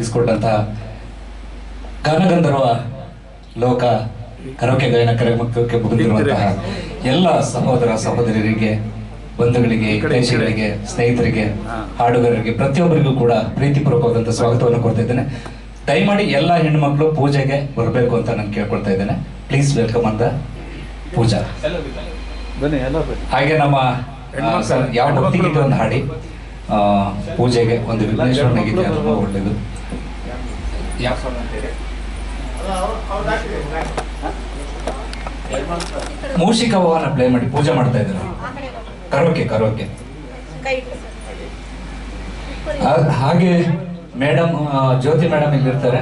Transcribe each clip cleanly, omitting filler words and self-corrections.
ಒದಗಿಸಿಕೊಟ್ಟಂತಹ ಗಾನಗಂಧರ್ವ ಲೋಕ ಕರೋಕೆ ಗಾಯನ ಕಾರ್ಯಕ್ರಮಕ್ಕೆ ಬಂದಿರುವಂತಹ ಎಲ್ಲ ಸಹೋದರ ಸಹೋದರಿಯರಿಗೆ, ಬಂಧುಗಳಿಗೆ, ಹಿತೈಷಿಗಳಿಗೆ, ಸ್ನೇಹಿತರಿಗೆ, ಹಾಡುಗಾರರಿಗೆ ಪ್ರತಿಯೊಬ್ಬರಿಗೂ ಕೂಡ ಪ್ರೀತಿಪೂರ್ವಕವಾದಂತಹ ಸ್ವಾಗತವನ್ನು ಕೊಡ್ತಾ ಇದ್ದೇನೆ. ದಯಮಾಡಿ ಎಲ್ಲ ಹೆಣ್ಣುಮಕ್ಕಳು ಪೂಜೆಗೆ ಬರಬೇಕು ಅಂತ ನಾನು ಕೇಳ್ಕೊಳ್ತಾ ಇದ್ದೇನೆ. ಪ್ಲೀಸ್ ವೆಲ್ಕಮ್ ಅಂತ ಪೂಜಾ. ಹಾಗೆ ನಮ್ಮ ಯಾವ ಭಕ್ತಿಗೀತೆ ಒಂದು ಹಾಡಿ ಪೂಜೆಗೆ ಒಂದು ವಿಘ್ನೇಶ್ವರನ ಗೀತೆ ಅನುಭವ ಒಳ್ಳೆಯದು. ಮೂಷಿಕವನ್ನ ಪ್ಲೇ ಮಾಡಿ ಪೂಜೆ ಮಾಡ್ತಾ ಇದ್ದಾರೆ. ಕರೋಕೆ ಹಾಗೆ ಮೇಡಮ್ ಜ್ಯೋತಿ ಮೇಡಮ್ ಇಲ್ಲಿರ್ತಾರೆ.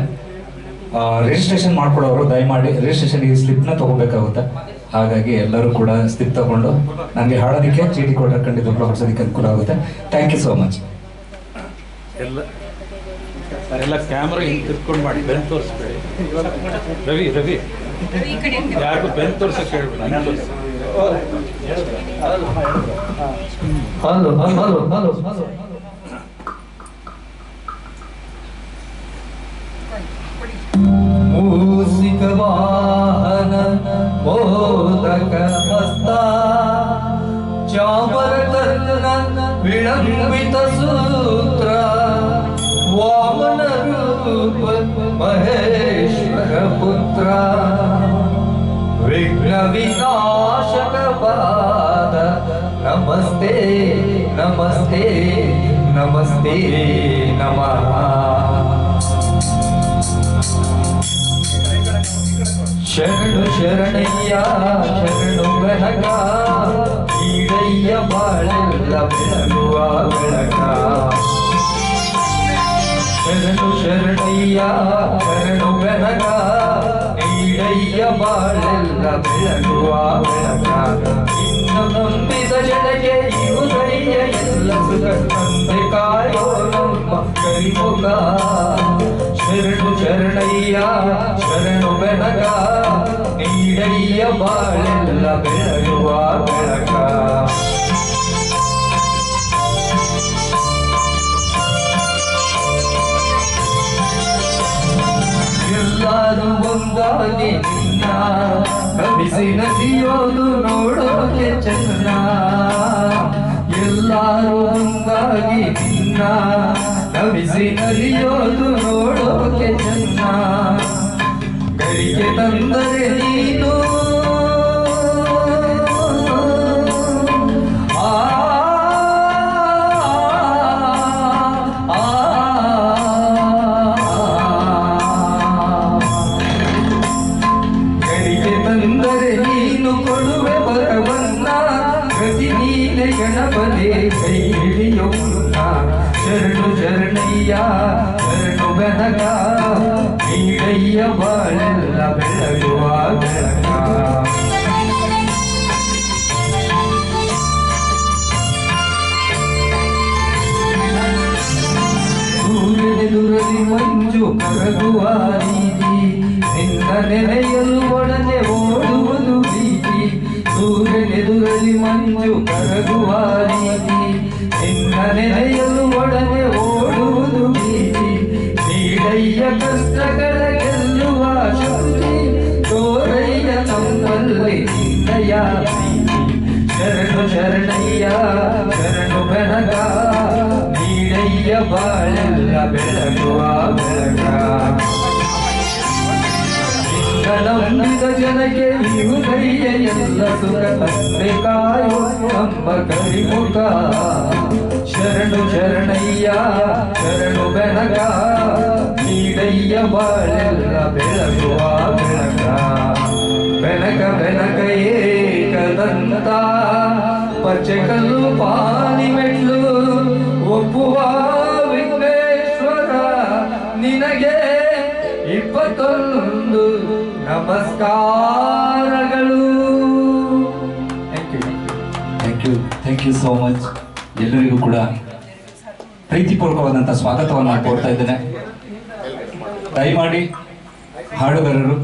ರಿಜಿಸ್ಟ್ರೇಷನ್ ಮಾಡ್ಕೊಡೋರು ದಯಮಾಡಿ ರಿಜಿಸ್ಟ್ರೇಷನ್ ಈ ಸ್ಲಿಪ್ನ ತಗೋಬೇಕಾಗುತ್ತೆ. ಹಾಗಾಗಿ ಎಲ್ಲರೂ ಕೂಡ ಸ್ಲಿಪ್ ತಗೊಂಡು ನನಗೆ ಹಾಡೋದಕ್ಕೆ ಚೀಟಿ ಕೊಟ್ಟರೆ ಖಂಡಿತ ಉಪಯೋಗಿಸೋದಕ್ಕೆ ಅನುಕೂಲ ಆಗುತ್ತೆ. Thank you so much. ಎಲ್ಲ ಕ್ಯಾಮ್ರಾ ಹಿಂಗೆ ತಿರ್ಕೊಂಡು ಮಾಡಿ ಬೆನ್ ತೋರಿಸ್ಬೇಡಿ. ರವಿ ಯಾರಿಗೂ ಬೆನ್ ತೋರ್ಸಕ್ಕೆ ಹೇಳ್ಬೇಡಿ. ಮೂಸಿಕ ವಾಹನ ಮೋದಕ ಹಸ್ತ ಚಾಮರ ಕರ್ಣ ವಿಳಂಬಿತ ಸೂತ್ರ ವಾಮನ ರೂಪ ಮಹೇಶ್ವರ ಪುತ್ರ ವಿಘ್ನ ವಿನಾಶಕ ಪಾದ ನಮಸ್ತೆ ನಮಸ್ತೆ ನಮಸ್ತೆ ನಮಃ. ಶರಣು ಶರಣಯ್ಯ ಶರಣು ಬೆಳಕ ಈಡಯ್ಯ ಬಾಳೆಲ್ಲ ಬೆಳಗುವ ಬೆಳಕ. ಶರಣು ಶರಣಯ್ಯ ಶರಣು ಬೆಳಕ ಈಡಯ್ಯ ಬಾಳೆಲ್ಲ ಬೆಳಗುವ ಬೆಳಕ. ಇನ್ನು ನಂಬಿದ ಜನಕ್ಕೆ ಇವುದಯ್ಯ ಎಲ್ಲ ಸುಖ ತಂದೆ ಕಾಯೋ ನಮ್ಮ ಕರಿಮುಖ. ಶರಣು ಶರಣಯ್ಯ ಶರಣು ಬೆಳಕ ನೀಡಯ್ಯ ಬಾಳೆಲ್ಲ ಬೆಳಗುವ ಬೆಳಕ. ಎಲ್ಲರೂ ಒಂದಾಗಿ ನಿನ್ನ ಕವಿಸಿ ನದಿಯೋದು ನೋಡೋಕೆ ಚೆನ್ನ. ಎಲ್ಲರೂ ಒಂದಾಗಿ ನಿನ್ನ ಕವಿಸಿ ನದಿಯೋದು ನೋಡೋಕೆ ಚೆನ್ನ. ಗರಿಗೆ ತಂದರೆ ನೀನು ಕೊಡುವೆ ಬರವನ್ನ ಗತಿ ನೀನೆ ಗಣಪನೆ ಕೈ ಹಿಡಿಯೋಣ. ಶರಣು ಶರಣಯ್ಯ ಶರಣು ಬೆಳಕ ನೀಡಯ್ಯ ಬಾಳೆಲ್ಲ ಬೆಳಗುವ ಬೆಳಕ. ಸೂರ್ಯನೆದುರಲಿ ಮಂಜು ಕರಗುವ ರೀತಿ ನಿನ್ನ ನೆನೆಯಲು ಒಡನೆ ಓಡುವುದು ಪ್ರೀತಿ. ಸೂರ್ಯನೆದುರಲಿ ಮಂಜು ಕರಗುವ ರೀತಿ ನಿನ್ನ ನೆನೆಯಲು ಒಡನೆ ಓಡುವುದು ಪ್ರೀತಿ. ನೀಡಯ್ಯ ಕಷ್ಟಗಳ ಗೆಲ್ಲುವ ಶಕ್ತಿ ತೋರಯ್ಯ ನಮ್ಮಲ್ಲಿ ನಿನ್ನಯ ಪ್ರೀತಿ. ಶರಣು ಶರಣಯ್ಯ ಶರಣು ಬೆಳಕ ನೀಡಯ್ಯ ಬಾಳೆಲ್ಲ ಬೆಳಗುವ ಬೆಳಕ. ನಂಬಿದ ಜನಕ್ಕೆ ಇವುದಯ್ಯ ಎಲ್ಲ ಸುಖ ತಂದೆ ಕಾಯೋ ನಮ್ಮ ಕರಿಮುಖ. ಶರಣು ಶರಣಯ್ಯ ಶರಣು ಬೆಳಕ ನೀಡಯ್ಯ ಬಾಳೆಲ್ಲ ಬೆಳಗುವ ಬೆಳಕ. ಬೆನಕ ಬೆನಕ ಏಕದಂತ ಪಚ್ಚೆಕಲ್ಲು ಪಾನಿ ಮೆಟ್ಲು ಒಪ್ಪುವ ವಿಘ್ನೇಶ್ವರ ನಿನಗೆ 21 ನಮಸ್ಕಾರಗಳು. Thank you so much. ಎಲ್ಲರಿಗೂ ಕೂಡ ಪ್ರೀತಿಪೂರ್ವಕವಾದಂತಹ ಸ್ವಾಗತವನ್ನು ಕೋರ್ತಾ ಇದ್ದೇನೆ. ದಯಮಾಡಿ ಹಾಡುಗಾರರು